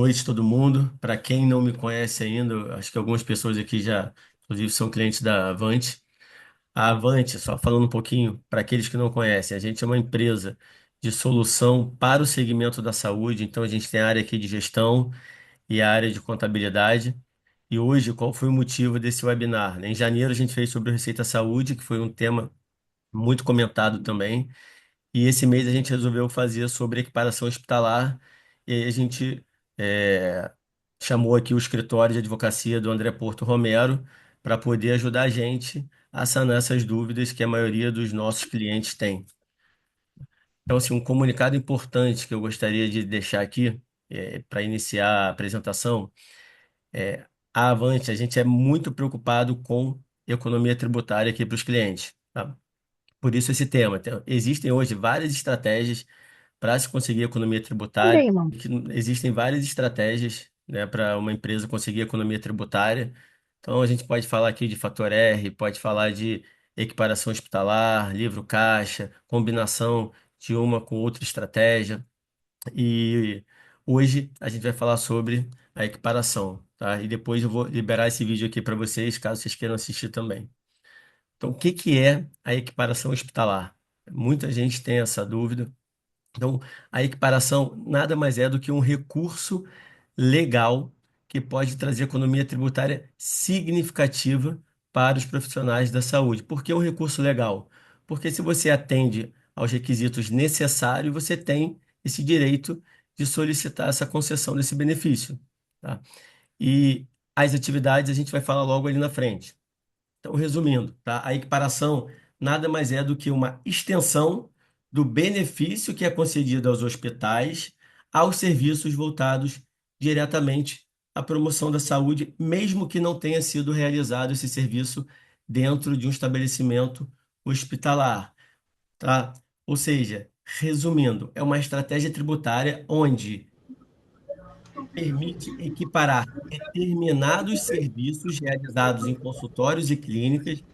Boa noite, todo mundo. Para quem não me conhece ainda, eu acho que algumas pessoas aqui já, inclusive, são clientes da Avante. A Avante, só falando um pouquinho, para aqueles que não conhecem, a gente é uma empresa de solução para o segmento da saúde. Então, a gente tem a área aqui de gestão e a área de contabilidade. E hoje, qual foi o motivo desse webinar, né? Em janeiro, a gente fez sobre o Receita Saúde, que foi um tema muito comentado também. E esse mês a gente resolveu fazer sobre equiparação hospitalar. E aí a gente eh, chamou aqui o escritório de advocacia do André Porto Romero para poder ajudar a gente a sanar essas dúvidas que a maioria dos nossos clientes tem. Então, assim, um comunicado importante que eu gostaria de deixar aqui para iniciar a apresentação é a Avante, a gente é muito preocupado com economia tributária aqui para os clientes, tá? Por isso esse tema. Então, existem hoje várias estratégias para se conseguir economia Olha tributária, aí, irmão. que existem várias estratégias, né, para uma empresa conseguir economia tributária. Então, a gente pode falar aqui de fator R, pode falar de equiparação hospitalar, livro caixa, combinação de uma com outra estratégia. E hoje a gente vai falar sobre a equiparação, tá? E depois eu vou liberar esse vídeo aqui para vocês, caso vocês queiram assistir também. Então, o que que é a equiparação hospitalar? Muita gente tem essa dúvida. Então, a equiparação nada mais é do que um recurso legal que pode trazer economia tributária significativa para os profissionais da saúde. Por que um recurso legal? Porque se você atende aos requisitos necessários, você tem esse direito de solicitar essa concessão desse benefício, tá? E as atividades a gente vai falar logo ali na frente. Então, resumindo, tá? A equiparação nada mais é do que uma extensão do benefício que é concedido aos hospitais aos serviços voltados diretamente à promoção da saúde, mesmo que não tenha sido realizado esse serviço dentro de um estabelecimento hospitalar, tá? Ou seja, resumindo, é uma estratégia tributária onde permite equiparar determinados serviços realizados em consultórios e clínicas,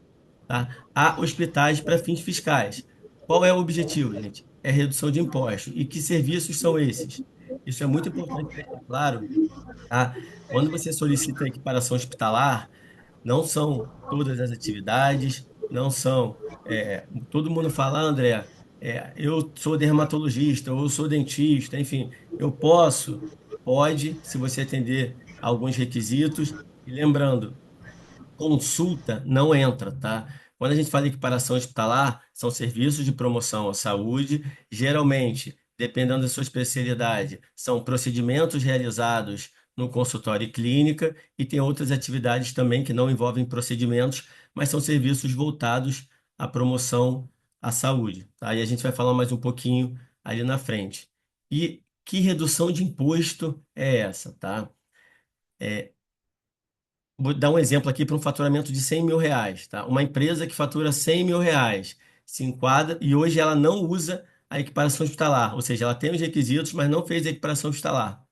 tá, a hospitais para fins fiscais. Qual é o objetivo, gente? É redução de impostos. E que serviços são esses? Isso é muito importante deixar claro, tá? Quando você solicita a equiparação hospitalar, não são todas as atividades, não são. Todo mundo fala, "Ah, André, eu sou dermatologista, ou eu sou dentista, enfim, eu posso, pode, se você atender alguns requisitos. E lembrando, consulta não entra, tá? Quando a gente fala em equiparação hospitalar, são serviços de promoção à saúde, geralmente, dependendo da sua especialidade, são procedimentos realizados no consultório e clínica, e tem outras atividades também que não envolvem procedimentos, mas são serviços voltados à promoção à saúde, tá? E a gente vai falar mais um pouquinho ali na frente. E que redução de imposto é essa, tá? Vou dar um exemplo aqui para um faturamento de R$ 100.000, tá? Uma empresa que fatura R$ 100.000 se enquadra e hoje ela não usa a equiparação hospitalar, ou seja, ela tem os requisitos, mas não fez a equiparação hospitalar.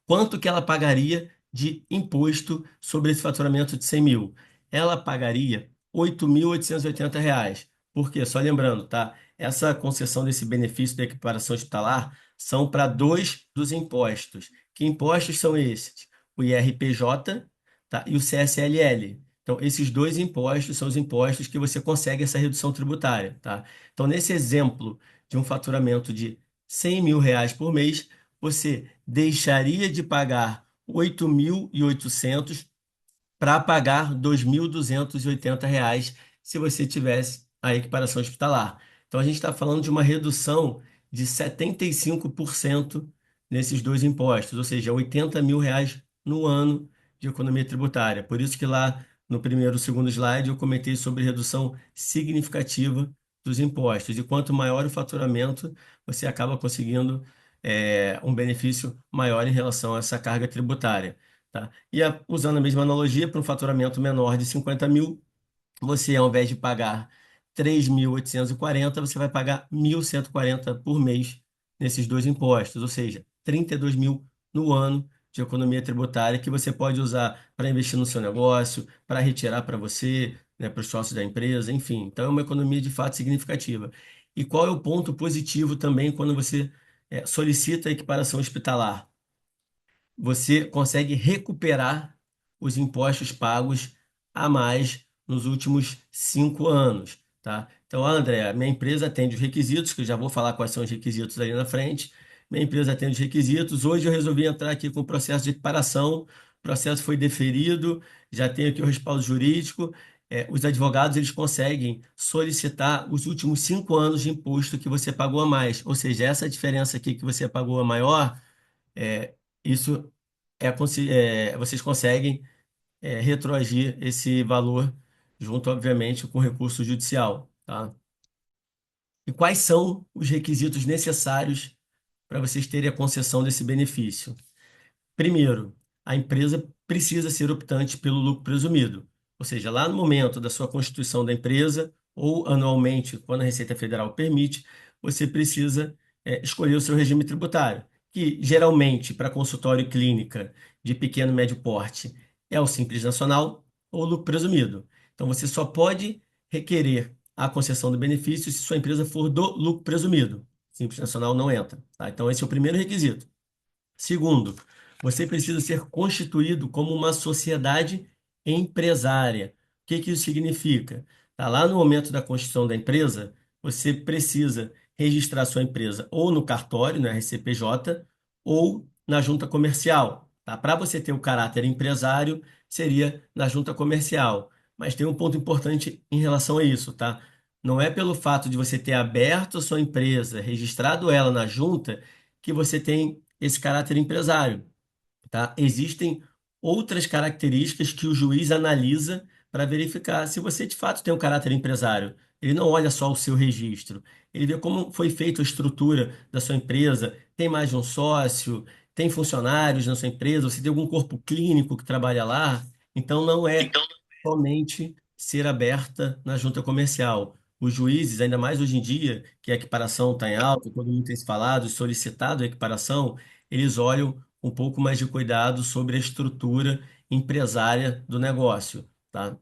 Quanto que ela pagaria de imposto sobre esse faturamento de 100 mil? Ela pagaria R$ 8.880. Por quê? Só lembrando, tá? Essa concessão desse benefício da equiparação hospitalar são para dois dos impostos. Que impostos são esses? O IRPJ, tá? E o CSLL. Então, esses dois impostos são os impostos que você consegue essa redução tributária, tá? Então, nesse exemplo de um faturamento de R$ 100.000 por mês, você deixaria de pagar 8.800 para pagar R$ 2.280 se você tivesse a equiparação hospitalar. Então, a gente está falando de uma redução de 75% nesses dois impostos, ou seja, R$ 80.000 no ano de economia tributária. Por isso que lá no primeiro e segundo slide eu comentei sobre redução significativa dos impostos. E quanto maior o faturamento, você acaba conseguindo um benefício maior em relação a essa carga tributária, tá? E usando a mesma analogia, para um faturamento menor de 50 mil, você, ao invés de pagar 3.840, você vai pagar 1.140 por mês nesses dois impostos, ou seja, 32 mil no ano de economia tributária que você pode usar para investir no seu negócio, para retirar para você, né, para os sócios da empresa, enfim. Então, é uma economia de fato significativa. E qual é o ponto positivo também quando você solicita a equiparação hospitalar? você consegue recuperar os impostos pagos a mais nos últimos 5 anos, tá? Então, André, minha empresa atende os requisitos, que eu já vou falar quais são os requisitos ali na frente. Minha empresa atende os requisitos. Hoje eu resolvi entrar aqui com o processo de equiparação. O processo foi deferido, já tenho aqui o respaldo jurídico. Os advogados eles conseguem solicitar os últimos 5 anos de imposto que você pagou a mais. Ou seja, essa diferença aqui que você pagou a maior, isso vocês conseguem retroagir esse valor junto, obviamente, com recurso judicial, tá? E quais são os requisitos necessários para vocês terem a concessão desse benefício? Primeiro, a empresa precisa ser optante pelo lucro presumido, ou seja, lá no momento da sua constituição da empresa ou anualmente, quando a Receita Federal permite, você precisa escolher o seu regime tributário, que geralmente para consultório e clínica de pequeno e médio porte é o Simples Nacional ou o lucro presumido. Então você só pode requerer a concessão do benefício se sua empresa for do lucro presumido. Simples Nacional não entra, tá? Então esse é o primeiro requisito. Segundo, você precisa ser constituído como uma sociedade empresária. O que que isso significa? Tá lá no momento da constituição da empresa, você precisa registrar sua empresa ou no cartório, no RCPJ, ou na junta comercial. Tá? Para você ter o caráter empresário, seria na junta comercial. Mas tem um ponto importante em relação a isso, tá? Não é pelo fato de você ter aberto a sua empresa, registrado ela na junta, que você tem esse caráter empresário, tá? Existem outras características que o juiz analisa para verificar se você de fato tem um caráter empresário. Ele não olha só o seu registro, ele vê como foi feita a estrutura da sua empresa, tem mais de um sócio, tem funcionários na sua empresa, você tem algum corpo clínico que trabalha lá. Então não é somente ser aberta na junta comercial. Os juízes, ainda mais hoje em dia, que a equiparação está em alta, todo mundo tem se falado, solicitado a equiparação, eles olham um pouco mais de cuidado sobre a estrutura empresária do negócio, tá?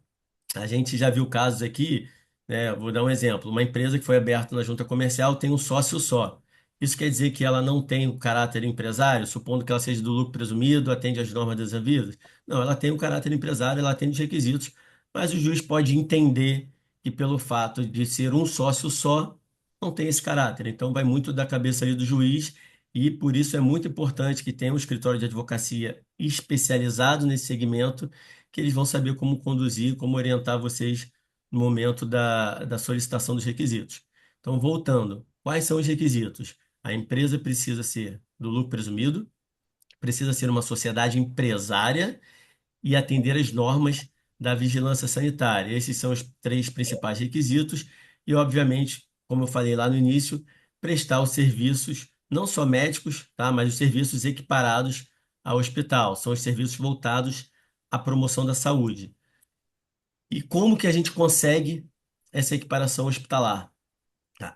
A gente já viu casos aqui, né? Vou dar um exemplo. Uma empresa que foi aberta na junta comercial tem um sócio só. Isso quer dizer que ela não tem o caráter empresário, supondo que ela seja do lucro presumido, atende às normas das Anvisa? Não, ela tem o caráter empresário, ela atende os requisitos, mas o juiz pode entender que pelo fato de ser um sócio só, não tem esse caráter. Então vai muito da cabeça ali do juiz e por isso é muito importante que tenha um escritório de advocacia especializado nesse segmento que eles vão saber como conduzir, como orientar vocês no momento da solicitação dos requisitos. Então, voltando, quais são os requisitos? A empresa precisa ser do lucro presumido, precisa ser uma sociedade empresária e atender às normas da vigilância sanitária. Esses são os três principais requisitos e, obviamente, como eu falei lá no início, prestar os serviços, não só médicos, tá, mas os serviços equiparados ao hospital. São os serviços voltados à promoção da saúde. E como que a gente consegue essa equiparação hospitalar?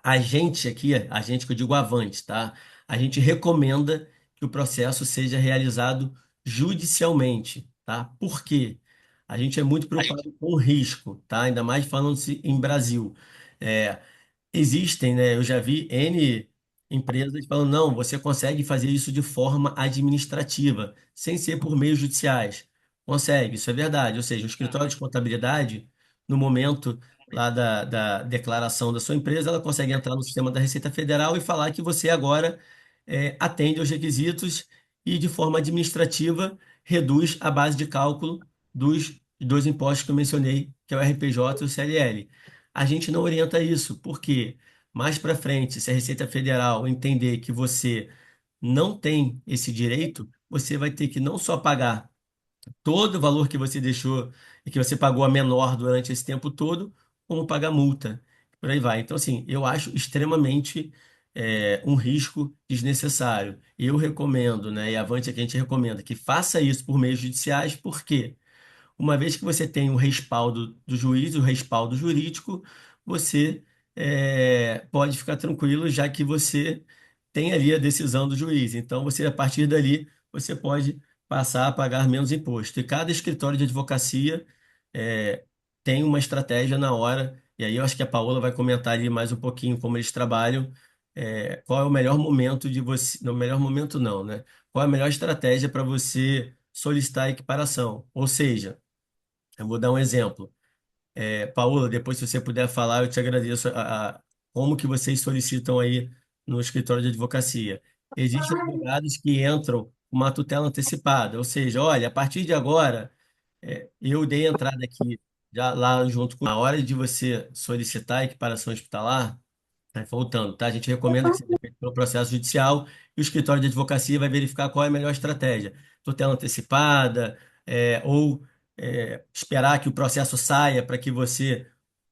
A gente aqui, a gente que eu digo Avante, tá? A gente recomenda que o processo seja realizado judicialmente, tá? Por quê? A gente é muito preocupado com o risco, tá? Ainda mais falando-se em Brasil. É, Existem, né? Eu já vi N empresas falando, não, você consegue fazer isso de forma administrativa, sem ser por meios judiciais. Consegue, isso é verdade. Ou seja, o escritório de contabilidade, no momento lá da declaração da sua empresa, ela consegue entrar no sistema da Receita Federal e falar que você agora atende aos requisitos e, de forma administrativa, reduz a base de cálculo dos dois impostos que eu mencionei, que é o RPJ e o CLL. A gente não orienta isso, porque mais para frente, se a Receita Federal entender que você não tem esse direito, você vai ter que não só pagar todo o valor que você deixou e que você pagou a menor durante esse tempo todo, como pagar multa. Por aí vai. Então, assim, eu acho extremamente um risco desnecessário. Eu recomendo, né, e Avante é que a gente recomenda que faça isso por meios judiciais, por quê? Uma vez que você tem o respaldo do juiz, o respaldo jurídico, você pode ficar tranquilo, já que você tem ali a decisão do juiz. Então, você, a partir dali, você pode passar a pagar menos imposto. E cada escritório de advocacia é, tem uma estratégia na hora, e aí eu acho que a Paola vai comentar ali mais um pouquinho como eles trabalham, qual é o melhor momento de você. No melhor momento, não, né? qual a melhor estratégia para você solicitar a equiparação. Ou seja, eu vou dar um exemplo. Paola, depois se você puder falar, eu te agradeço como que vocês solicitam aí no escritório de advocacia. Existem advogados que entram com uma tutela antecipada, ou seja, olha, a partir de agora, eu dei entrada aqui já lá junto com a hora de você solicitar a equiparação hospitalar. Voltando, tá? A gente recomenda que seja feito pelo processo judicial e o escritório de advocacia vai verificar qual é a melhor estratégia. Tutela antecipada, ou esperar que o processo saia para que você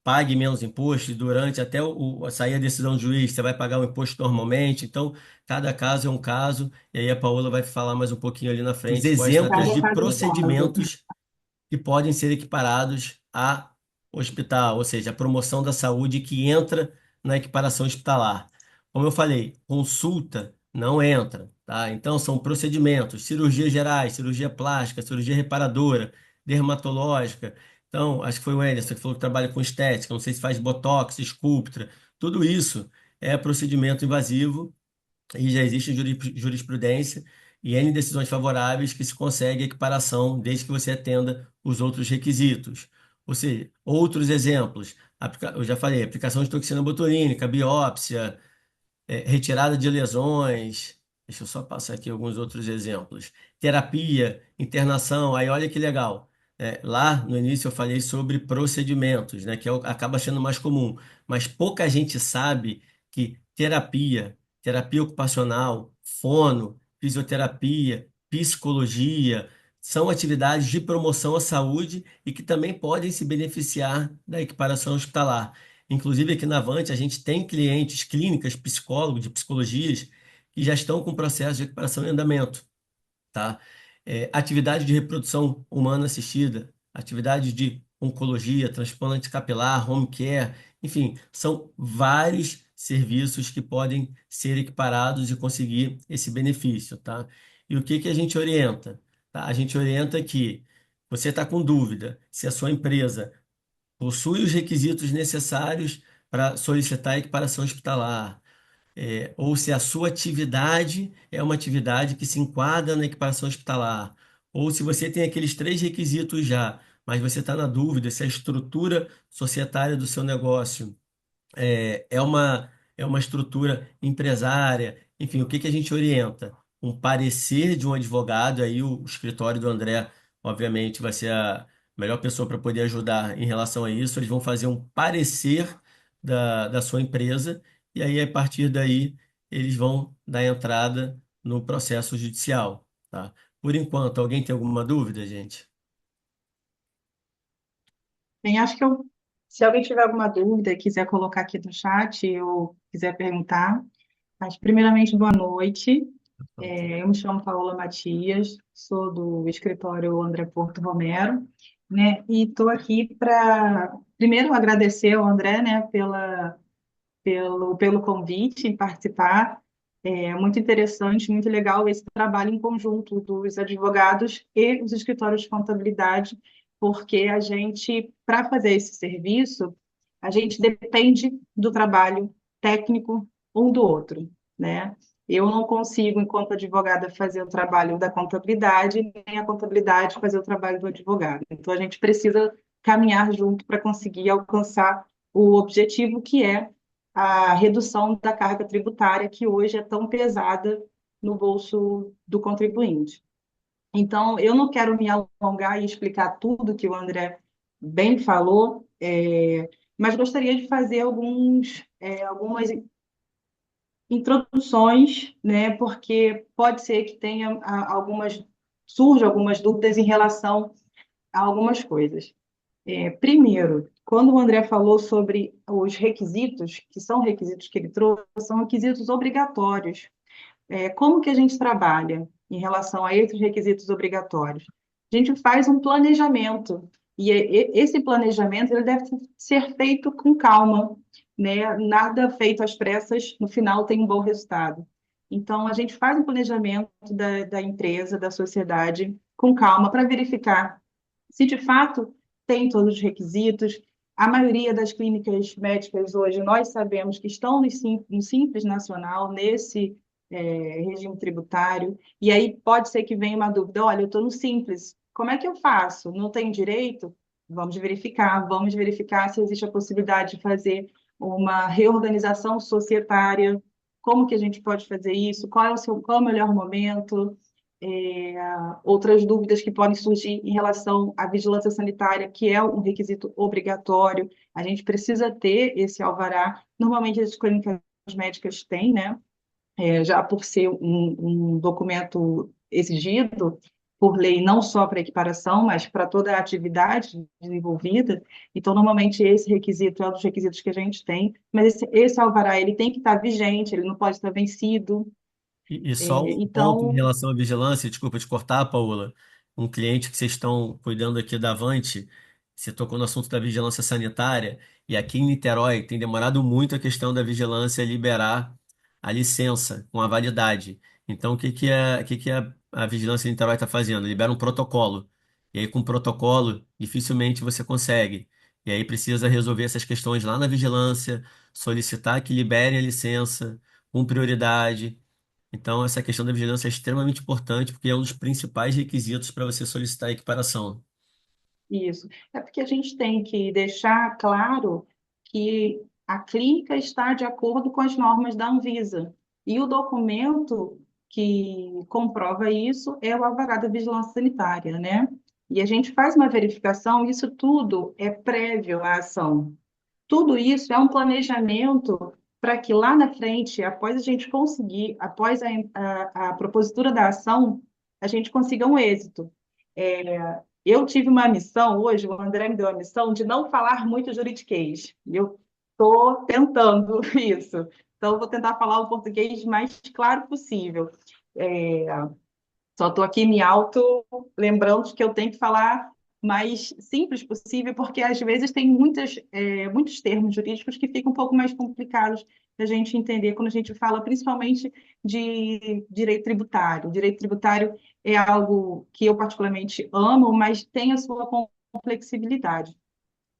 pague menos imposto e durante até sair a decisão do juiz, você vai pagar o imposto normalmente. Então, cada caso é um caso, e aí a Paola vai falar mais um pouquinho ali na frente quais exemplos de procedimentos que podem ser equiparados a hospital, ou seja, a promoção da saúde que entra na equiparação hospitalar. Como eu falei, consulta não entra, tá? Então são procedimentos, cirurgias gerais, cirurgia plástica, cirurgia reparadora, dermatológica. Então, acho que foi o Anderson que falou que trabalha com estética, não sei se faz botox, Sculptra, tudo isso é procedimento invasivo e já existe jurisprudência e N decisões favoráveis que se consegue a equiparação desde que você atenda os outros requisitos. Ou seja, outros exemplos, eu já falei, aplicação de toxina botulínica, biópsia, retirada de lesões. Deixa eu só passar aqui alguns outros exemplos. Terapia, internação, aí olha que legal. Lá no início eu falei sobre procedimentos, né, que acaba sendo mais comum, mas pouca gente sabe que terapia ocupacional, fono, fisioterapia, psicologia, são atividades de promoção à saúde e que também podem se beneficiar da equiparação hospitalar. Inclusive, aqui na Avante, a gente tem clientes, clínicas, psicólogos, de psicologias, que já estão com processo de recuperação em andamento, tá? Atividade de reprodução humana assistida, atividade de oncologia, transplante capilar, home care, enfim, são vários serviços que podem ser equiparados e conseguir esse benefício, tá? E o que que a gente orienta? Tá? A gente orienta que você está com dúvida se a sua empresa possui os requisitos necessários para solicitar a equiparação hospitalar, ou se a sua atividade é uma atividade que se enquadra na equiparação hospitalar, ou se você tem aqueles três requisitos já, mas você está na dúvida se a estrutura societária do seu negócio é uma estrutura empresária, enfim, o que que a gente orienta? Um parecer de um advogado, aí o escritório do André, obviamente, vai ser a melhor pessoa para poder ajudar em relação a isso. Eles vão fazer um parecer da sua empresa, e aí, a partir daí, eles vão dar entrada no processo judicial, tá? Por enquanto, alguém tem alguma dúvida, gente? Bem, acho que se alguém tiver alguma dúvida e quiser colocar aqui no chat ou quiser perguntar, mas primeiramente, boa noite. Eu me chamo Paola Matias, sou do escritório André Porto Romero, né? E estou aqui para, primeiro, agradecer ao André, né, pelo convite em participar. É muito interessante, muito legal esse trabalho em conjunto dos advogados e os escritórios de contabilidade, porque a gente, para fazer esse serviço, a gente depende do trabalho técnico um do outro, né? Eu não consigo, enquanto advogada, fazer o trabalho da contabilidade, nem a contabilidade fazer o trabalho do advogado. Então, a gente precisa caminhar junto para conseguir alcançar o objetivo que é a redução da carga tributária que hoje é tão pesada no bolso do contribuinte. Então, eu não quero me alongar e explicar tudo que o André bem falou, mas gostaria de fazer algumas introduções, né, porque pode ser que tenha surjam algumas dúvidas em relação a algumas coisas. Primeiro, quando o André falou sobre os requisitos, que são requisitos que ele trouxe, são requisitos obrigatórios. Como que a gente trabalha em relação a esses requisitos obrigatórios? A gente faz um planejamento, e esse planejamento ele deve ser feito com calma, né? Nada feito às pressas, no final tem um bom resultado. Então, a gente faz um planejamento da empresa, da sociedade, com calma, para verificar se de fato tem todos os requisitos. A maioria das clínicas médicas hoje, nós sabemos que estão no Simples Nacional, regime tributário. E aí pode ser que venha uma dúvida: olha, eu estou no Simples, como é que eu faço? Não tenho direito? Vamos verificar se existe a possibilidade de fazer uma reorganização societária. Como que a gente pode fazer isso? Qual é o melhor momento? É, outras dúvidas que podem surgir em relação à vigilância sanitária, que é um requisito obrigatório. A gente precisa ter esse alvará. Normalmente as clínicas médicas têm, né? Já por ser um documento exigido por lei, não só para equiparação, mas para toda a atividade desenvolvida. Então, normalmente, esse requisito é um dos requisitos que a gente tem, mas esse alvará ele tem que estar vigente, ele não pode estar vencido. E É, só um ponto em então, relação à vigilância, desculpa te cortar, Paola. Um cliente que vocês estão cuidando aqui da Avante, você tocou no assunto da vigilância sanitária, e aqui em Niterói tem demorado muito a questão da vigilância liberar a licença com a validade. Então, o que que a vigilância em Niterói está fazendo? Libera um protocolo. E aí, com o protocolo, dificilmente você consegue. E aí precisa resolver essas questões lá na vigilância, solicitar que liberem a licença com prioridade. Então, essa questão da vigilância é extremamente importante, porque é um dos principais requisitos para você solicitar a equiparação. isso. É porque a gente tem que deixar claro que a clínica está de acordo com as normas da Anvisa. E o documento que comprova isso é o alvará da vigilância sanitária, né? E a gente faz uma verificação, isso tudo é prévio à ação. Tudo isso é um planejamento para que lá na frente, após a gente conseguir, após a propositura da ação, a gente consiga um êxito. Eu tive uma missão hoje, o André me deu a missão de não falar muito juridiquês. E eu estou tentando isso. Então, vou tentar falar o português mais claro possível. É, Só estou aqui me auto lembrando que eu tenho que falar mais simples possível, porque às vezes tem muitos termos jurídicos que ficam um pouco mais complicados da gente entender quando a gente fala principalmente de direito tributário. Direito tributário é algo que eu particularmente amo, mas tem a sua complexibilidade.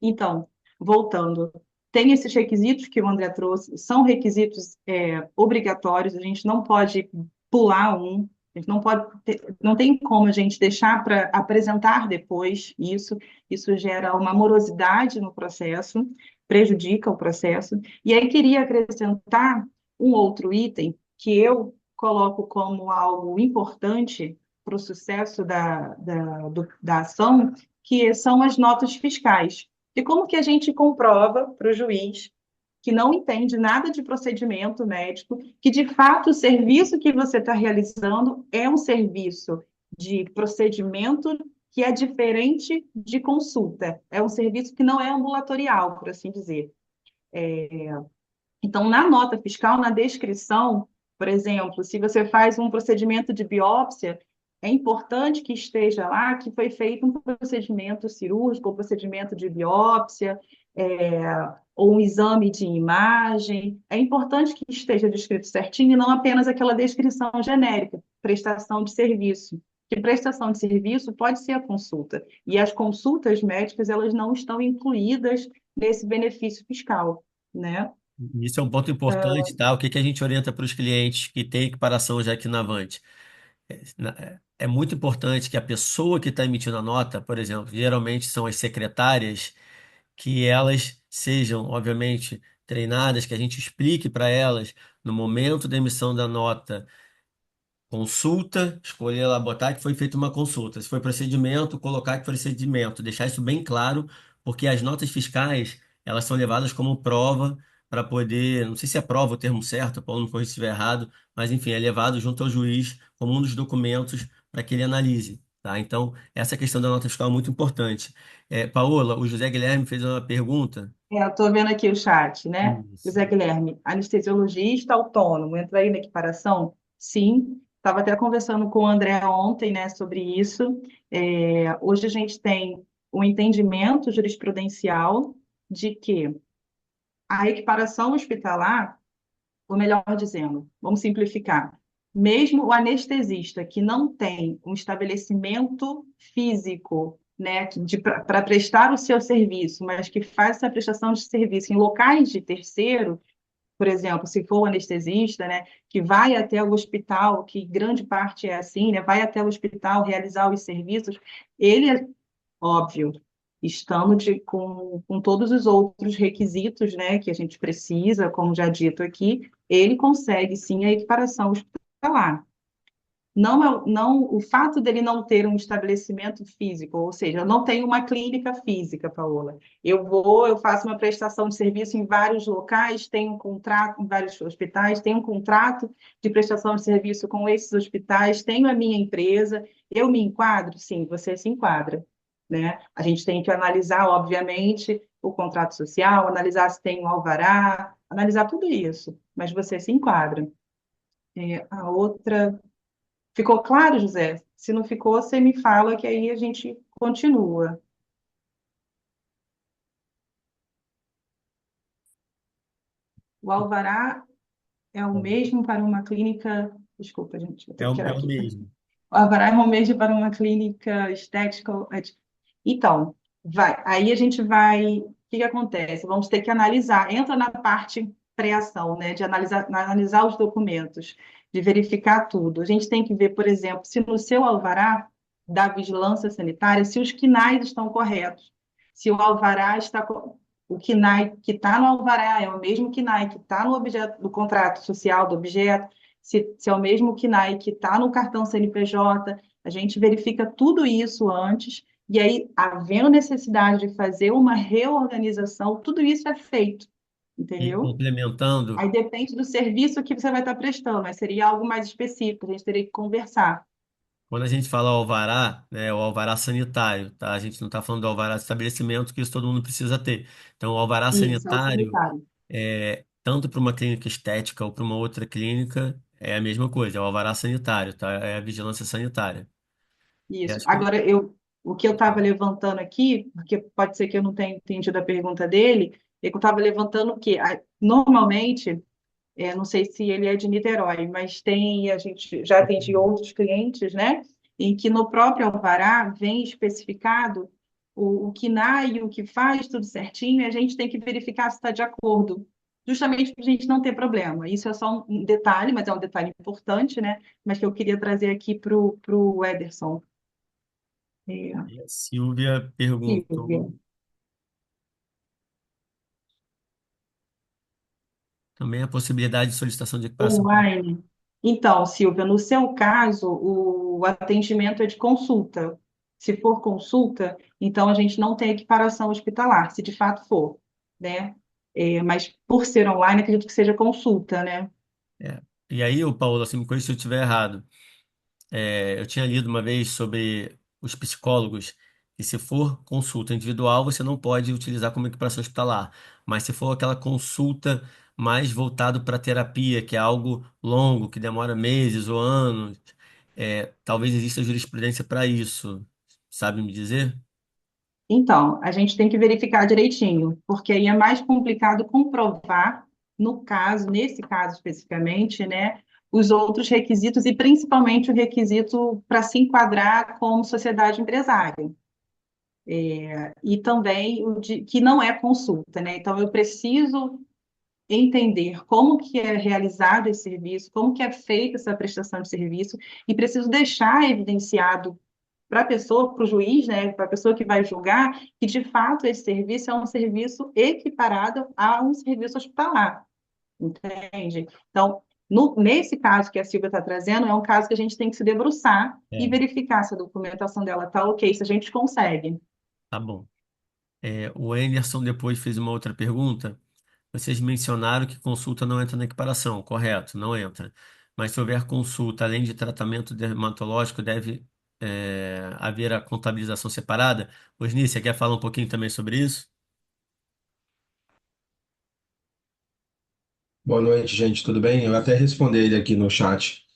Então, voltando, tem esses requisitos que o André trouxe, são requisitos obrigatórios, a gente não pode pular um, a gente não tem como a gente deixar para apresentar depois isso gera uma morosidade no processo, prejudica o processo. E aí queria acrescentar um outro item que eu coloco como algo importante para o sucesso da ação, que são as notas fiscais. E como que a gente comprova para o juiz que não entende nada de procedimento médico, que de fato o serviço que você está realizando é um serviço de procedimento que é diferente de consulta, é um serviço que não é ambulatorial, por assim dizer. Então, na nota fiscal, na descrição, por exemplo, se você faz um procedimento de biópsia, é importante que esteja lá que foi feito um procedimento cirúrgico, ou procedimento de biópsia, ou um exame de imagem. É importante que esteja descrito certinho e não apenas aquela descrição genérica, prestação de serviço. Que prestação de serviço pode ser a consulta. E as consultas médicas, elas não estão incluídas nesse benefício fiscal, né? Isso é um ponto importante, tá? O que que a gente orienta para os clientes que têm equiparação já aqui na Avante? É muito importante que a pessoa que está emitindo a nota, por exemplo, geralmente são as secretárias, que elas sejam, obviamente, treinadas, que a gente explique para elas no momento da emissão da nota. Consulta, escolher lá, botar que foi feita uma consulta. Se foi procedimento, colocar que foi procedimento. Deixar isso bem claro, porque as notas fiscais, elas são levadas como prova para poder, não sei se é prova o termo certo, Paulo não corrija se estiver errado, mas enfim, é levado junto ao juiz como um dos documentos para que ele analise, tá? Então, essa questão da nota fiscal é muito importante. Paola, o José Guilherme fez uma pergunta. Eu estou vendo aqui o chat, né? Isso. José Guilherme, anestesiologista autônomo, entra aí na equiparação? Sim. Estava até conversando com o André ontem, né, sobre isso. Hoje a gente tem um entendimento jurisprudencial de que a equiparação hospitalar, ou melhor dizendo, vamos simplificar, mesmo o anestesista que não tem um estabelecimento físico, né, para prestar o seu serviço, mas que faz essa prestação de serviço em locais de terceiro, por exemplo, se for o anestesista, né, que vai até o hospital, que grande parte é assim, né, vai até o hospital realizar os serviços, ele, é óbvio, estando com todos os outros requisitos, né, que a gente precisa, como já dito aqui, ele consegue sim a equiparação hospitalar. Não, o fato dele não ter um estabelecimento físico, ou seja, eu não tenho uma clínica física, Paola. Eu faço uma prestação de serviço em vários locais, tenho um contrato em vários hospitais, tenho um contrato de prestação de serviço com esses hospitais, tenho a minha empresa, eu me enquadro? Sim, você se enquadra, né? A gente tem que analisar, obviamente, o contrato social, analisar se tem um alvará, analisar tudo isso, mas você se enquadra. A outra. Ficou claro, José? Se não ficou, você me fala que aí a gente continua. O alvará é o mesmo para uma clínica. Desculpa, gente, vou ter É que o, tirar é o aqui. mesmo. O alvará é o mesmo para uma clínica estética. Então, vai. Aí a gente vai. O que que acontece? Vamos ter que analisar. Entra na parte pré-ação, né? De analisar os documentos, de verificar tudo. A gente tem que ver, por exemplo, se no seu alvará da vigilância sanitária, se os KNAIs estão corretos. Se o alvará está. O KNAI que está no alvará é o mesmo KNAI que está no objeto do contrato social do objeto, se é o mesmo KNAI que está no cartão CNPJ, a gente verifica tudo isso antes e aí, havendo necessidade de fazer uma reorganização, tudo isso é feito, E entendeu? complementando, Aí depende do serviço que você vai estar prestando, mas seria algo mais específico, a gente teria que conversar. quando a gente fala alvará, né, é o alvará sanitário, tá? A gente não está falando do alvará de estabelecimento, que isso todo mundo precisa ter. Então, o alvará Isso, é o sanitário, sanitário. tanto para uma clínica estética ou para uma outra clínica, é a mesma coisa, é o alvará sanitário, tá? É a vigilância sanitária. E Isso. acho que Agora, o que eu estava levantando aqui, porque pode ser que eu não tenha entendido a pergunta dele, é que eu estava levantando o quê? Normalmente, não sei se ele é de Niterói, mas a gente já atendi outros clientes, né? Em que no próprio alvará vem especificado o KNAI, o que faz, tudo certinho, e a gente tem que verificar se está de acordo, justamente para a gente não ter problema. Isso é só um detalhe, mas é um detalhe importante, né? Mas que eu queria trazer aqui para o Ederson. É, a Silvia Silvia. perguntou também a possibilidade de solicitação de equiparação. Online. Então, Silvia, no seu caso, o atendimento é de consulta. Se for consulta, então a gente não tem equiparação hospitalar, se de fato for, né? Mas por ser online, acredito que seja consulta, né? É. E aí, o Paulo, assim, me corrija se eu estiver errado. Eu tinha lido uma vez sobre os psicólogos, e se for consulta individual, você não pode utilizar como equiparação hospitalar. Mas se for aquela consulta mais voltado para terapia, que é algo longo, que demora meses ou anos, talvez exista jurisprudência para isso. Sabe me dizer? Então, a gente tem que verificar direitinho, porque aí é mais complicado comprovar, no caso, nesse caso especificamente, né, os outros requisitos e principalmente o requisito para se enquadrar como sociedade empresária. E também que não é consulta, né? Então, eu preciso entender como que é realizado esse serviço, como que é feita essa prestação de serviço, e preciso deixar evidenciado para a pessoa, para o juiz, né, para a pessoa que vai julgar, que de fato esse serviço é um serviço equiparado a um serviço hospitalar, entende? Então, nesse caso que a Silvia está trazendo, é um caso que a gente tem que se debruçar e É, verificar se a documentação dela está ok, se a gente consegue. tá bom. O Anderson depois fez uma outra pergunta. Vocês mencionaram que consulta não entra na equiparação, correto, não entra. Mas se houver consulta, além de tratamento dermatológico, deve haver a contabilização separada? Osni, você quer falar um pouquinho também sobre isso? Boa noite, gente, tudo bem? Eu até respondi ele aqui no chat.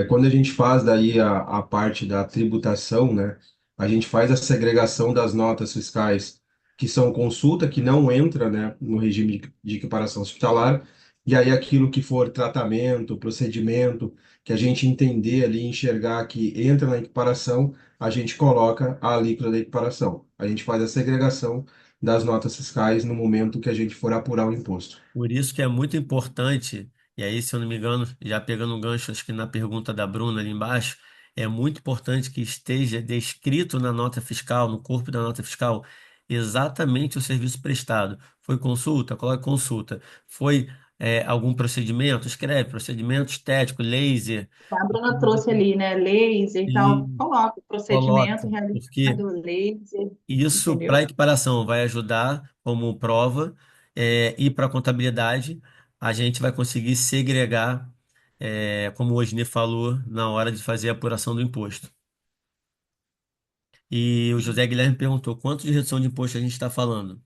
Quando a gente faz daí a parte da tributação, né, a gente faz a segregação das notas fiscais que são consulta, que não entra, né, no regime de equiparação hospitalar, e aí aquilo que for tratamento, procedimento, que a gente entender ali, enxergar que entra na equiparação, a gente coloca a alíquota da equiparação. A gente faz a segregação das notas fiscais no momento que a gente for apurar o imposto. Por isso que é muito importante, e aí, se eu não me engano, já pegando um gancho, acho que na pergunta da Bruna ali embaixo, é muito importante que esteja descrito na nota fiscal, no corpo da nota fiscal, exatamente o serviço prestado. Foi consulta? Coloque consulta. Foi, algum procedimento? Escreve procedimento estético, laser. A Bruna trouxe ali, né, laser e E tal. Coloca o procedimento coloque, realizado, porque laser, isso para a entendeu? equiparação vai ajudar como prova, e para a contabilidade a gente vai conseguir segregar, como o Osni falou, na hora de fazer a apuração do imposto. E o José Guilherme perguntou quanto de redução de imposto a gente está falando.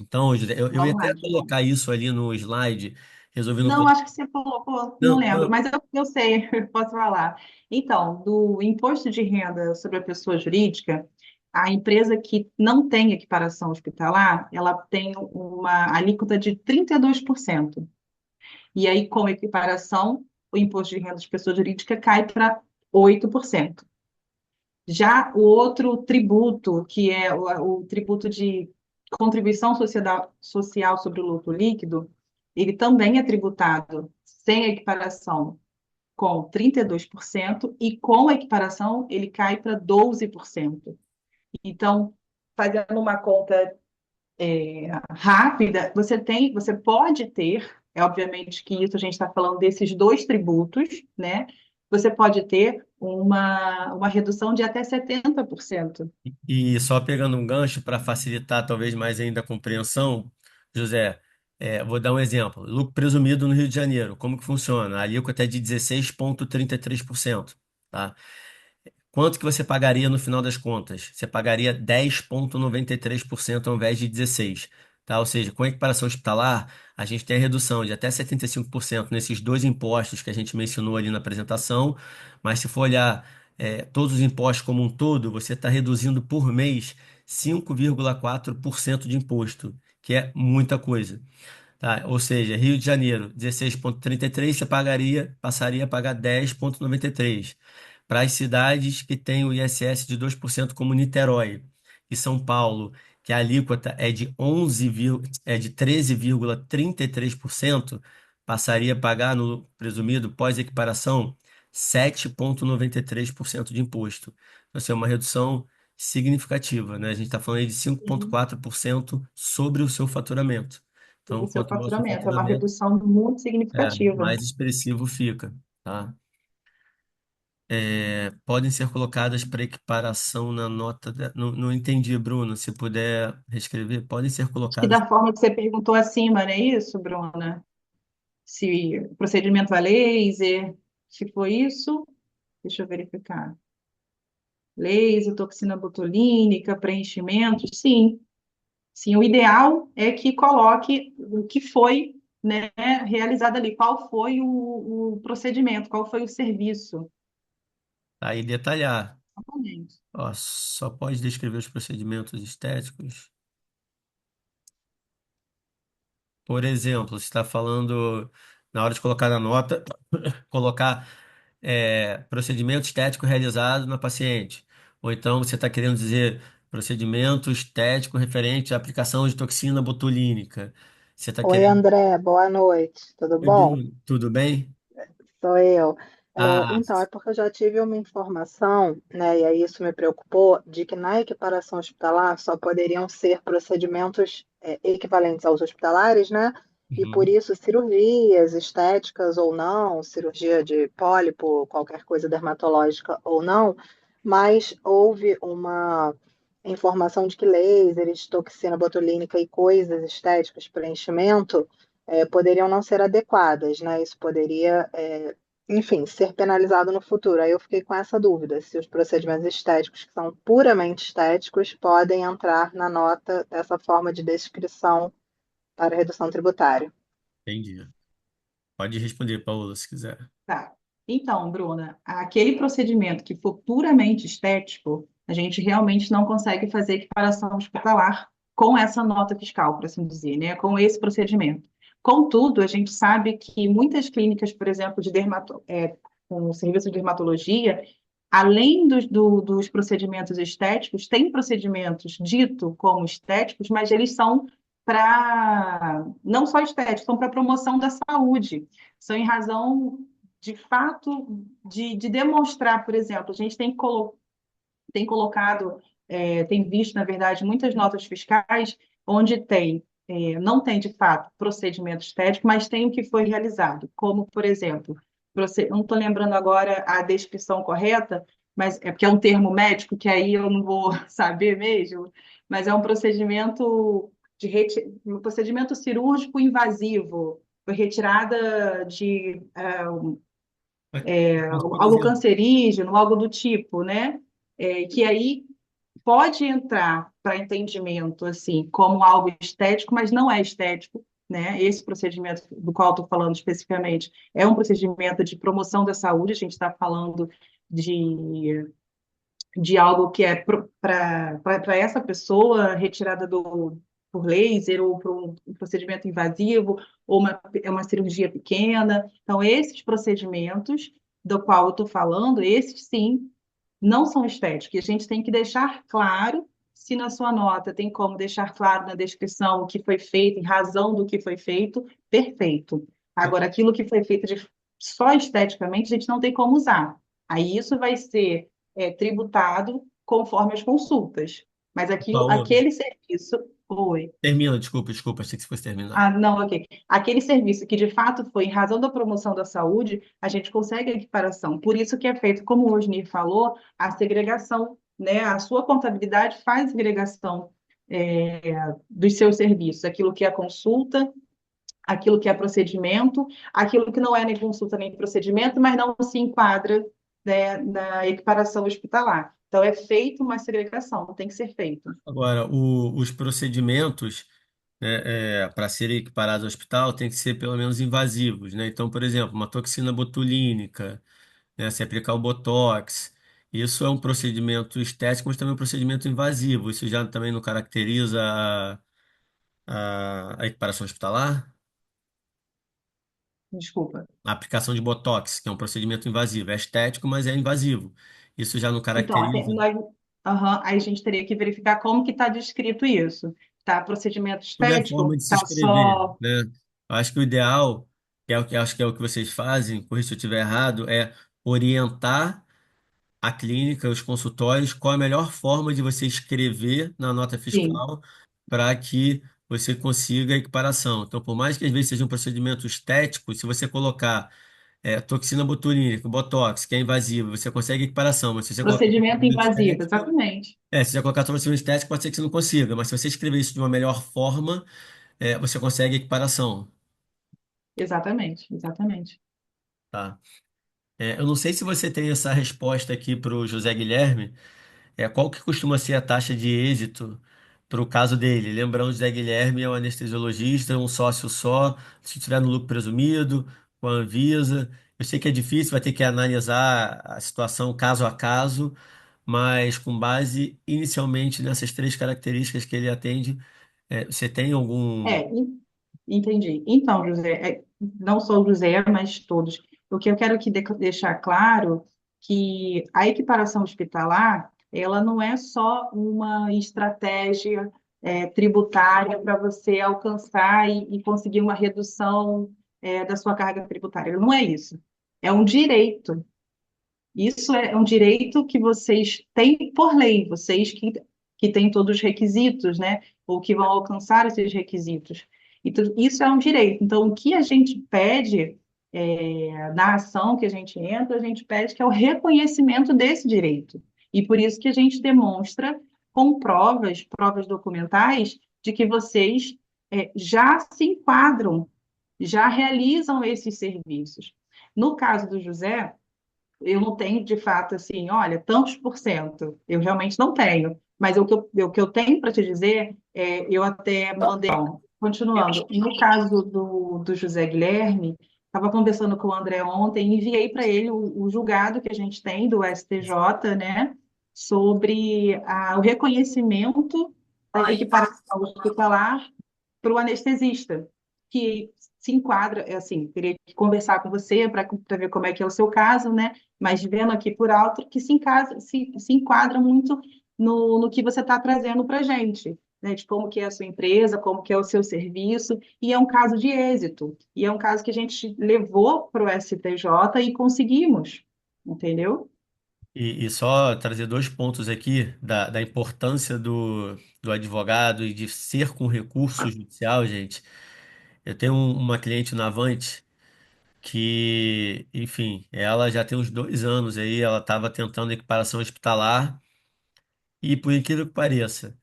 Então, José, eu ia Vamos até lá, João. colocar isso ali no slide, resolvi não Não, colocar. acho que você colocou, não Não, lembro, mas eu sei, eu posso falar. Então, do imposto de renda sobre a pessoa jurídica, a empresa que não tem equiparação hospitalar, ela tem uma alíquota de 32%. E aí, com equiparação, o imposto de renda de pessoa jurídica cai para 8%. Já o outro tributo, que é o tributo de contribuição social sobre o lucro líquido, ele também é tributado sem equiparação com 32% e com a equiparação ele cai para 12%. Então, fazendo uma conta rápida, você pode ter, obviamente que isso a gente está falando desses dois tributos, né? Você pode ter uma redução de até 70%. e só pegando um gancho para facilitar talvez mais ainda a compreensão, José, vou dar um exemplo. Lucro presumido no Rio de Janeiro, como que funciona? A alíquota é de 16,33%, tá? Quanto que você pagaria no final das contas? Você pagaria 10,93% ao invés de 16%, tá? Ou seja, com a equiparação hospitalar, a gente tem a redução de até 75% nesses dois impostos que a gente mencionou ali na apresentação, mas se for olhar, todos os impostos como um todo, você está reduzindo por mês 5,4% de imposto, que é muita coisa. Tá? Ou seja, Rio de Janeiro, 16,33, você passaria a pagar 10,93. Para as cidades que têm o ISS de 2% como Niterói e São Paulo, que a alíquota é de 13,33%, passaria a pagar no presumido pós-equiparação 7,93% de imposto. Então, assim, é uma redução significativa, né? A gente está falando aí de Sim, 5,4% sobre o seu faturamento. Então, do seu quanto maior o seu faturamento. É uma faturamento, redução muito significativa. mais expressivo fica, tá? Podem ser colocadas para equiparação na nota. Não, não entendi, Bruno. Se puder reescrever, podem ser Acho que colocadas. da forma que você perguntou acima, não é isso, Bruna? Se procedimento a laser, se foi isso, deixa eu verificar. Laser, toxina botulínica, preenchimento, sim. Sim, o ideal é que coloque o que foi, né, realizado ali, qual foi o procedimento, qual foi o serviço. Aí detalhar. Exatamente. Ó, só pode descrever os procedimentos estéticos. Por exemplo, você está falando, na hora de colocar na nota, colocar, procedimento estético realizado na paciente. Ou então você está querendo dizer procedimento estético referente à aplicação de toxina botulínica. Você está Oi, querendo. André, boa noite, tudo Oi, bom? Bruno, tudo bem? Sou eu. Ah, Então, é porque eu já tive uma informação, né, e aí isso me preocupou, de que na equiparação hospitalar só poderiam ser procedimentos equivalentes aos hospitalares, né? E por uhum, isso cirurgias estéticas ou não, cirurgia de pólipo, qualquer coisa dermatológica ou não, mas houve uma informação de que lasers, toxina botulínica e coisas estéticas, preenchimento, poderiam não ser adequadas, né? Isso poderia, enfim, ser penalizado no futuro. Aí eu fiquei com essa dúvida, se os procedimentos estéticos, que são puramente estéticos, podem entrar na nota dessa forma de descrição para redução tributária. entendi. Pode responder, Paula, se quiser. Tá. Então, Bruna, aquele procedimento que for puramente estético, a gente realmente não consegue fazer equiparação hospitalar com essa nota fiscal, por assim dizer, né? Com esse procedimento. Contudo, a gente sabe que muitas clínicas, por exemplo, com o serviço de dermatologia, além dos procedimentos estéticos, tem procedimentos dito como estéticos, mas eles são para, não só estéticos, são para promoção da saúde. São em razão, de fato, de demonstrar, por exemplo, a gente tem colocado, tem visto, na verdade, muitas notas fiscais onde não tem, de fato, procedimento estético, mas tem o que foi realizado, como, por exemplo, não estou lembrando agora a descrição correta, mas é porque é um termo médico que aí eu não vou saber mesmo, mas é um procedimento um procedimento cirúrgico invasivo, foi retirada de Mas, por algo exemplo, cancerígeno, algo do tipo, né? Que aí pode entrar para entendimento assim como algo estético, mas não é estético, né? Esse procedimento do qual estou falando especificamente é um procedimento de promoção da saúde. A gente está falando de, de algo que é para essa pessoa retirada por laser ou por um procedimento invasivo ou uma cirurgia pequena. Então, esses procedimentos do qual eu estou falando, esses sim não são estéticos. E a gente tem que deixar claro, se na sua nota tem como deixar claro na descrição o que foi feito, em razão do que foi feito, perfeito. Agora, aquilo que foi feito só esteticamente, a gente não tem como usar. Aí isso vai ser tributado conforme as consultas. Mas Paola, aquele serviço. Oi. termina, desculpa, achei que você fosse terminar. Ah, não, ok. Aquele serviço que de fato foi em razão da promoção da saúde, a gente consegue a equiparação. Por isso que é feito, como o Osnir falou, a segregação, né? A sua contabilidade faz a segregação dos seus serviços, aquilo que é consulta, aquilo que é procedimento, aquilo que não é nem consulta nem procedimento, mas não se enquadra, né, na equiparação hospitalar. Então, é feita uma segregação, tem que ser feito. Agora, os procedimentos, né, para serem equiparados ao hospital tem que ser pelo menos invasivos, né? Então, por exemplo, uma toxina botulínica, né, se aplicar o Botox, isso é um procedimento estético, mas também é um procedimento invasivo. Isso já também não caracteriza a equiparação hospitalar? Desculpa. A aplicação de Botox, que é um procedimento invasivo. É estético, mas é invasivo. Isso já não Então, caracteriza. aí a gente teria que verificar como que está descrito isso. Tá? Procedimento Tudo é forma estético, de se tá escrever, só. né? Eu acho que o ideal, que é o que acho que é o que vocês fazem, corrija se eu estiver errado, é orientar a clínica, os consultórios, qual a melhor forma de você escrever na nota Sim, fiscal para que você consiga a equiparação. Então, por mais que às vezes seja um procedimento estético, se você colocar toxina botulínica, botox, que é invasivo, você consegue equiparação, mas se você colocar procedimento procedimento invasivo, estético, exatamente. se você colocar procedimento estético, pode ser que você não consiga, mas se você escrever isso de uma melhor forma, você consegue equiparação, Exatamente, exatamente. tá? Eu não sei se você tem essa resposta aqui para o José Guilherme. Qual que costuma ser a taxa de êxito para o caso dele? Lembrando, José Guilherme é um anestesiologista, um sócio só, se tiver no lucro presumido, com a Anvisa. Eu sei que é difícil, vai ter que analisar a situação caso a caso, mas com base inicialmente nessas três características que ele atende, você tem algum. Entendi. Então, José, não só o José, mas todos. O que eu quero deixar claro que a equiparação hospitalar, ela não é só uma estratégia tributária para você alcançar e conseguir uma redução da sua carga tributária. Não é isso. É um direito. Isso é um direito que vocês têm por lei, vocês que têm todos os requisitos, né? Ou que vão alcançar esses requisitos. Então, isso é um direito. Então, o que a gente pede na ação que a gente pede que é o reconhecimento desse direito. E por isso que a gente demonstra com provas documentais, de que vocês já se enquadram, já realizam esses serviços. No caso do José, eu não tenho de fato assim, olha, tantos por cento. Eu realmente não tenho. Mas o que eu tenho para te dizer, eu até mandei. Bom, continuando, no caso do José Guilherme, estava conversando com o André ontem, enviei para ele o julgado que a gente tem do STJ, né, sobre o reconhecimento da equiparação hospitalar para o anestesista, que se enquadra, assim, teria que conversar com você para ver como é que é o seu caso, né? Mas vendo aqui por alto, que se enquadra muito no que você está trazendo para a gente, né? De como que é a sua empresa, como que é o seu serviço, e é um caso de êxito, e é um caso que a gente levou para o STJ e conseguimos, entendeu? E só trazer dois pontos aqui da importância do advogado e de ser com recurso judicial, gente. Eu tenho uma cliente na Avante que, enfim, ela já tem uns 2 anos aí, ela estava tentando equiparação hospitalar e, por incrível que pareça,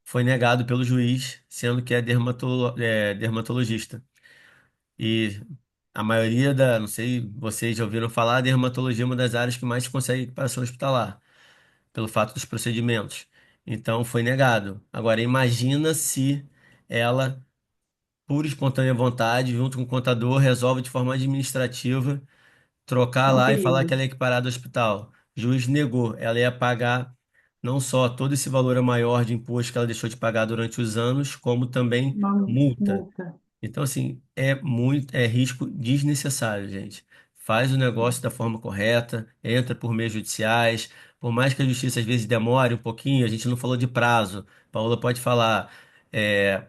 foi negado pelo juiz, sendo que é dermatologista. E a maioria não sei, vocês já ouviram falar, a dermatologia é uma das áreas que mais consegue equiparação hospitalar, pelo fato dos procedimentos. Então foi negado. Agora imagina se ela, por espontânea vontade, junto com o contador, resolve de forma administrativa trocar É um lá e falar que perigo, ela é equiparada ao hospital. O juiz negou. Ela ia pagar não só todo esse valor a maior de imposto que ela deixou de pagar durante os anos, como também uma multa. multa. Então, assim, é risco desnecessário, gente. Faz o negócio da forma correta, entra por meios judiciais. Por mais que a justiça às vezes demore um pouquinho, a gente não falou de prazo. Paula pode falar. é,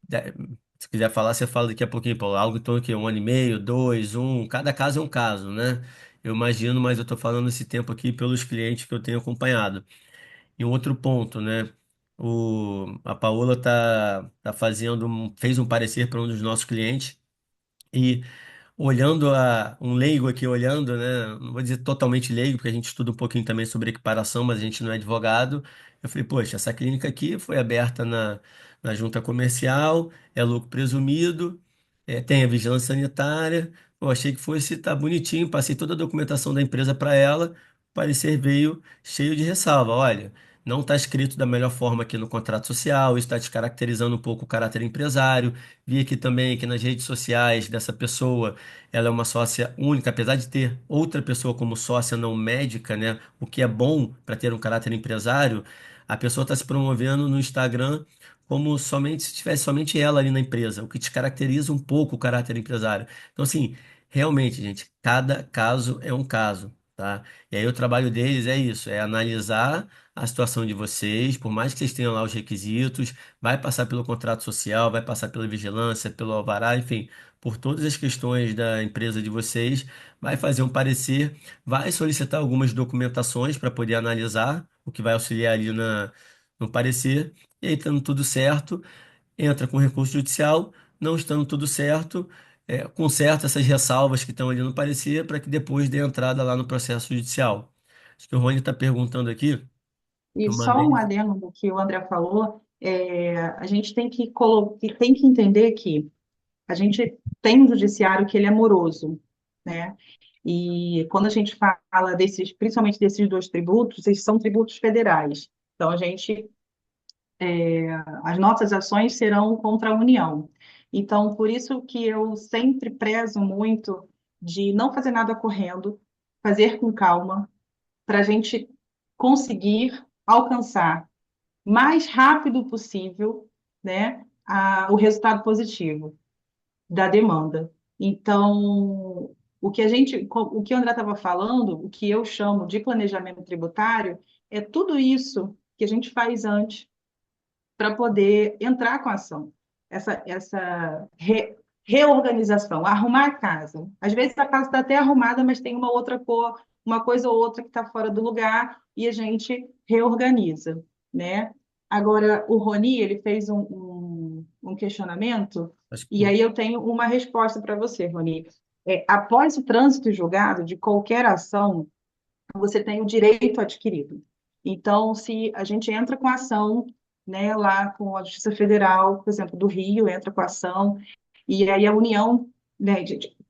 da- Se quiser falar, você fala daqui a pouquinho, Paulo. Algo em torno de 1 ano e meio, dois, um. Cada caso é um caso, né? Eu imagino, mas eu estou falando esse tempo aqui pelos clientes que eu tenho acompanhado. E um outro ponto, né? A Paola fez um parecer para um dos nossos clientes. E olhando um leigo aqui olhando, né? Não vou dizer totalmente leigo, porque a gente estuda um pouquinho também sobre equiparação, mas a gente não é advogado. Eu falei, poxa, essa clínica aqui foi aberta na junta comercial, é lucro presumido, tem a vigilância sanitária. Eu achei que fosse estar bonitinho, passei toda a documentação da empresa para ela, o parecer veio cheio de ressalva. Olha, não está escrito da melhor forma aqui no contrato social, isso está descaracterizando um pouco o caráter empresário. Vi aqui também que nas redes sociais dessa pessoa, ela é uma sócia única, apesar de ter outra pessoa como sócia não médica, né? O que é bom para ter um caráter empresário, a pessoa está se promovendo no Instagram como somente se tivesse somente ela ali na empresa, o que descaracteriza um pouco o caráter empresário. Então, assim, realmente, gente, cada caso é um caso, tá? E aí o trabalho deles é isso, é analisar a situação de vocês, por mais que vocês tenham lá os requisitos, vai passar pelo contrato social, vai passar pela vigilância, pelo alvará, enfim, por todas as questões da empresa de vocês, vai fazer um parecer, vai solicitar algumas documentações para poder analisar, o que vai auxiliar ali no parecer, e aí, estando tudo certo, entra com recurso judicial, não estando tudo certo, conserta essas ressalvas que estão ali no parecer, para que depois dê entrada lá no processo judicial. Acho que o Rony está perguntando aqui, E uma só um vez. adendo do que o André falou, a gente tem que entender que a gente tem um judiciário que ele é moroso, né? E quando a gente fala desses, principalmente desses dois tributos, eles são tributos federais. Então, as nossas ações serão contra a União. Então, por isso que eu sempre prezo muito de não fazer nada correndo, fazer com calma, para a gente conseguir alcançar mais rápido possível, né, o resultado positivo da demanda. Então, o que o André estava falando, o que eu chamo de planejamento tributário, é tudo isso que a gente faz antes para poder entrar com a ação. Essa reorganização, arrumar a casa. Às vezes a casa está até arrumada, mas tem uma outra cor, uma coisa ou outra que está fora do lugar e a gente reorganiza, né? Agora, o Roni, ele fez um questionamento Acho e que aí eu tenho uma resposta para você, Roni. Após o trânsito julgado de qualquer ação, você tem o direito adquirido. Então, se a gente entra com a ação, né, lá com a Justiça Federal, por exemplo, do Rio, entra com a ação, e aí a União, né,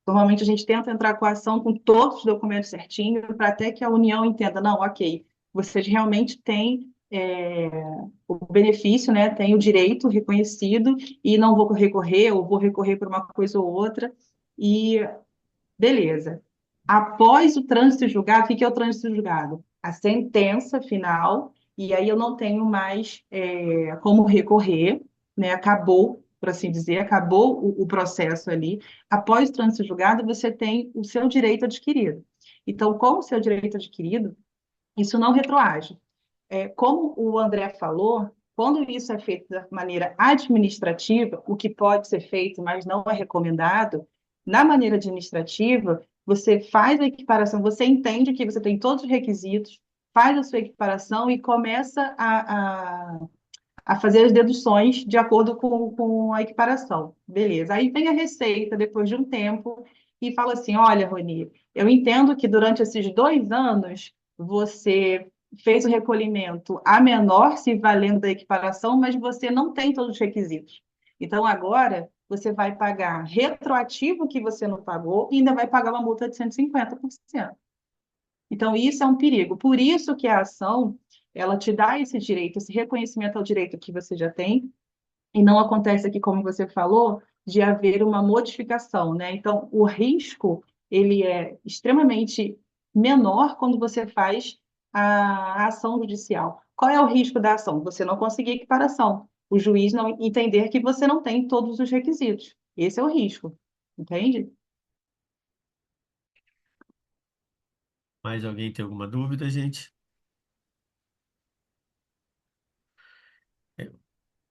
normalmente a gente tenta entrar com a ação com todos os documentos certinhos, para até que a União entenda, não, ok, vocês realmente têm o benefício, né, têm o direito reconhecido, e não vou recorrer, ou vou recorrer por uma coisa ou outra, e beleza. Após o trânsito julgado, o que é o trânsito julgado? A sentença final, e aí eu não tenho mais como recorrer, né? Acabou. por assim dizer, acabou o processo ali. Após o trânsito julgado, você tem o seu direito adquirido. Então, com o seu direito adquirido, isso não retroage. Como o André falou, quando isso é feito da maneira administrativa, o que pode ser feito, mas não é recomendado, na maneira administrativa, você faz a equiparação, você entende que você tem todos os requisitos, faz a sua equiparação e começa a fazer as deduções de acordo com a equiparação. Beleza. Aí vem a Receita, depois de um tempo, e fala assim: olha, Rony, eu entendo que durante esses 2 anos você fez o recolhimento a menor, se valendo da equiparação, mas você não tem todos os requisitos. Então, agora, você vai pagar retroativo que você não pagou e ainda vai pagar uma multa de 150%. Então, isso é um perigo. Por isso que a ação, ela te dá esse direito, esse reconhecimento ao direito que você já tem, e não acontece aqui, como você falou, de haver uma modificação, né? Então, o risco, ele é extremamente menor quando você faz a ação judicial. Qual é o risco da ação? Você não conseguir equiparação. O juiz não entender que você não tem todos os requisitos. Esse é o risco, entende? Mais alguém tem alguma dúvida, gente?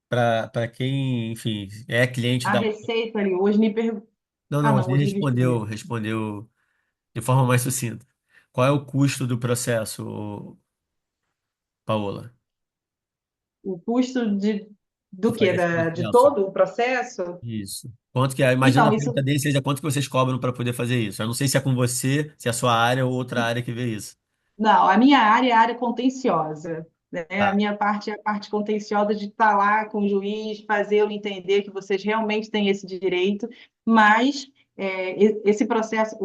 Para quem, enfim, é cliente A da. Receita ali hoje me perguntou. Não, Ah, não, não, você hoje me respondeu. respondeu de forma mais sucinta. Qual é o custo do processo, Paola? O custo De do quê? fazer esse De processo? todo o processo? Isso. Quanto que é? Imagina Então, a isso, pergunta dele seja quanto que vocês cobram para poder fazer isso. Eu não sei se é com você, se é a sua área ou outra área que vê isso. não, a minha área é a área contenciosa, né? A Tá. minha parte é a parte contenciosa de estar lá com o juiz, fazê-lo entender que vocês realmente têm esse direito, mas esse processo,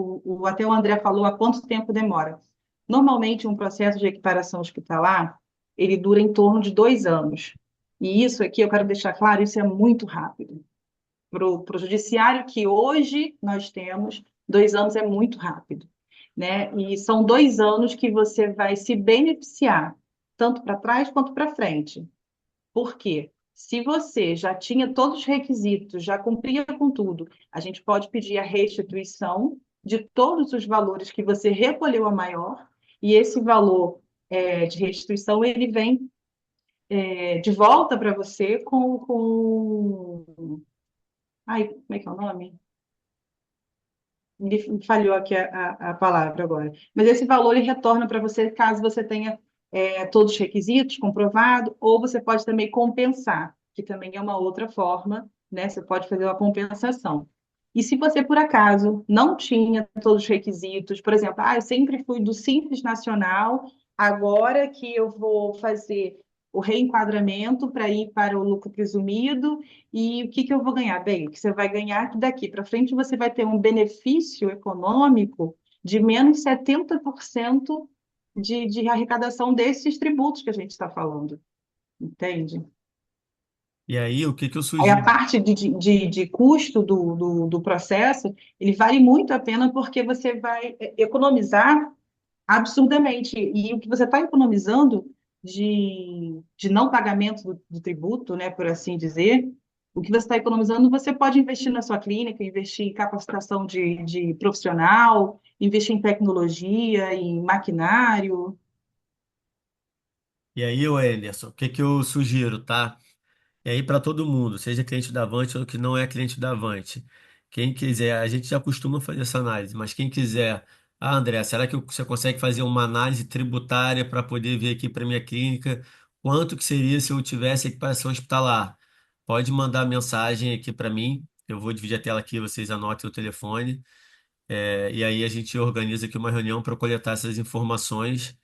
até o André falou, há quanto tempo demora? Normalmente, um processo de equiparação hospitalar, ele dura em torno de 2 anos. E isso aqui, eu quero deixar claro, isso é muito rápido. Para o judiciário que hoje nós temos, 2 anos é muito rápido, né? E são 2 anos que você vai se beneficiar, tanto para trás quanto para frente. Por quê? Se você já tinha todos os requisitos, já cumpria com tudo, a gente pode pedir a restituição de todos os valores que você recolheu a maior, e esse valor de restituição ele vem de volta para você com. Ai, como é que é o nome? Me falhou aqui a palavra agora. Mas esse valor ele retorna para você caso você tenha todos os requisitos comprovado, ou você pode também compensar, que também é uma outra forma, né? Você pode fazer uma compensação. E se você, por acaso, não tinha todos os requisitos, por exemplo, eu sempre fui do Simples Nacional, agora que eu vou fazer o reenquadramento para ir para o lucro presumido, e o que que eu vou ganhar? Bem, o que você vai ganhar é que daqui para frente você vai ter um benefício econômico de menos 70% de arrecadação desses tributos que a gente está falando, entende? E aí, o que que eu Aí a sugiro? parte de custo do processo, ele vale muito a pena porque você vai economizar absurdamente. E o que você está economizando de não pagamento do tributo, né, por assim dizer, o que você está economizando, você pode investir na sua clínica, investir em capacitação de profissional, investir em tecnologia, em maquinário. E aí, ô Anderson, o que que eu sugiro, tá? E aí, para todo mundo, seja cliente da Avante ou que não é cliente da Avante, quem quiser, a gente já costuma fazer essa análise, mas quem quiser, André, será que você consegue fazer uma análise tributária para poder ver aqui para minha clínica quanto que seria se eu tivesse equiparação hospitalar? Pode mandar mensagem aqui para mim, eu vou dividir a tela aqui, vocês anotem o telefone, e aí a gente organiza aqui uma reunião para coletar essas informações.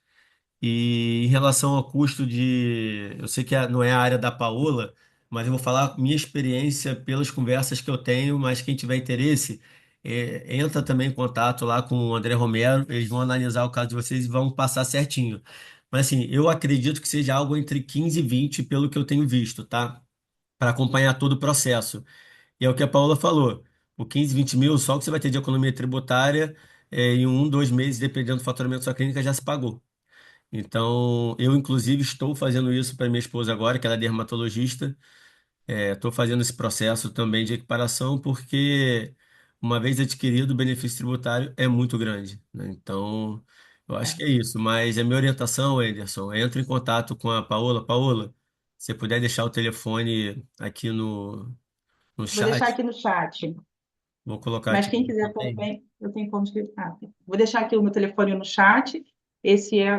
E em relação ao custo de. Eu sei que não é a área da Paola, mas eu vou falar minha experiência pelas conversas que eu tenho, mas quem tiver interesse, entra também em contato lá com o André Romero, eles vão analisar o caso de vocês e vão passar certinho. Mas assim, eu acredito que seja algo entre 15 e 20, pelo que eu tenho visto, tá? Para acompanhar todo o processo. E é o que a Paola falou. O 15, 20 mil, só o que você vai ter de economia tributária, em 1, 2 meses, dependendo do faturamento da sua clínica, já se pagou. Então, eu inclusive estou fazendo isso para minha esposa agora, que ela é dermatologista. Estou fazendo esse processo também de equiparação porque, uma vez adquirido, o benefício tributário é muito grande, né? Então, eu acho que é É. isso. Mas a minha orientação, Ederson, entre em contato com a Paola. Paola, se puder deixar o telefone aqui no Vou deixar chat, aqui no chat. vou colocar Mas aqui quem quiser também. também, eu tenho como escrever. Vou deixar aqui o meu telefone no chat. Esse é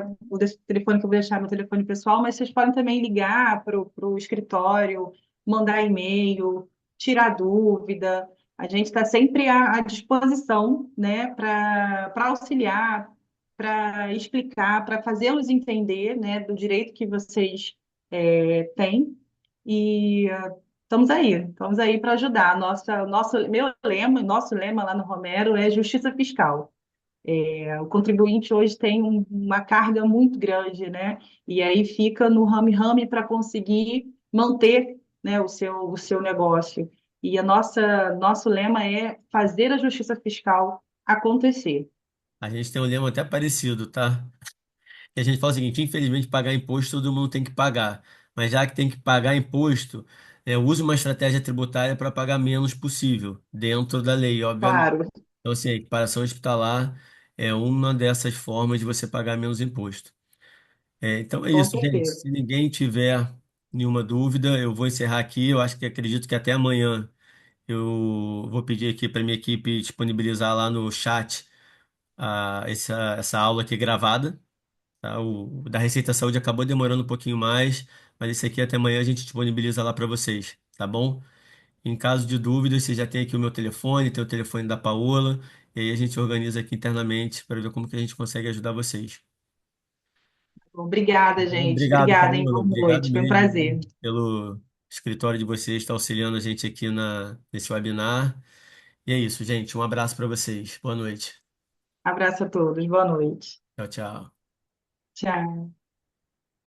telefone que eu vou deixar meu telefone pessoal, mas vocês podem também ligar para o escritório, mandar e-mail, tirar dúvida. A gente está sempre à disposição, né, para auxiliar, para explicar, para fazê-los entender, né, do direito que vocês têm. E estamos aí para ajudar. Nosso lema lá no Romero é justiça fiscal. O contribuinte hoje tem uma carga muito grande, né? E aí fica no rame-rame para conseguir manter, né, o seu negócio. E nosso lema é fazer a justiça fiscal acontecer. A gente tem um lema até parecido, tá? E a gente fala o seguinte: infelizmente, pagar imposto todo mundo tem que pagar. Mas já que tem que pagar imposto, use uma estratégia tributária para pagar menos possível, dentro da lei, obviamente. Claro, Então, assim, a equiparação hospitalar é uma dessas formas de você pagar menos imposto. Então é com isso, gente. certeza. Se ninguém tiver nenhuma dúvida, eu vou encerrar aqui. Eu acho que acredito que até amanhã eu vou pedir aqui para minha equipe disponibilizar lá no chat essa aula aqui gravada. Tá? O da Receita Saúde acabou demorando um pouquinho mais, mas esse aqui até amanhã a gente disponibiliza lá para vocês, tá bom? Em caso de dúvidas, você já tem aqui o meu telefone, tem o telefone da Paola, e aí a gente organiza aqui internamente para ver como que a gente consegue ajudar vocês. Obrigada, Bom, gente. obrigado, Obrigada, hein? Paola. Boa Obrigado noite. Foi um prazer. mesmo pelo escritório de vocês estar auxiliando a gente aqui nesse webinar. E é isso, gente. Um abraço para vocês. Boa noite. Abraço a todos. Boa noite. Tchau, tchau. Tchau.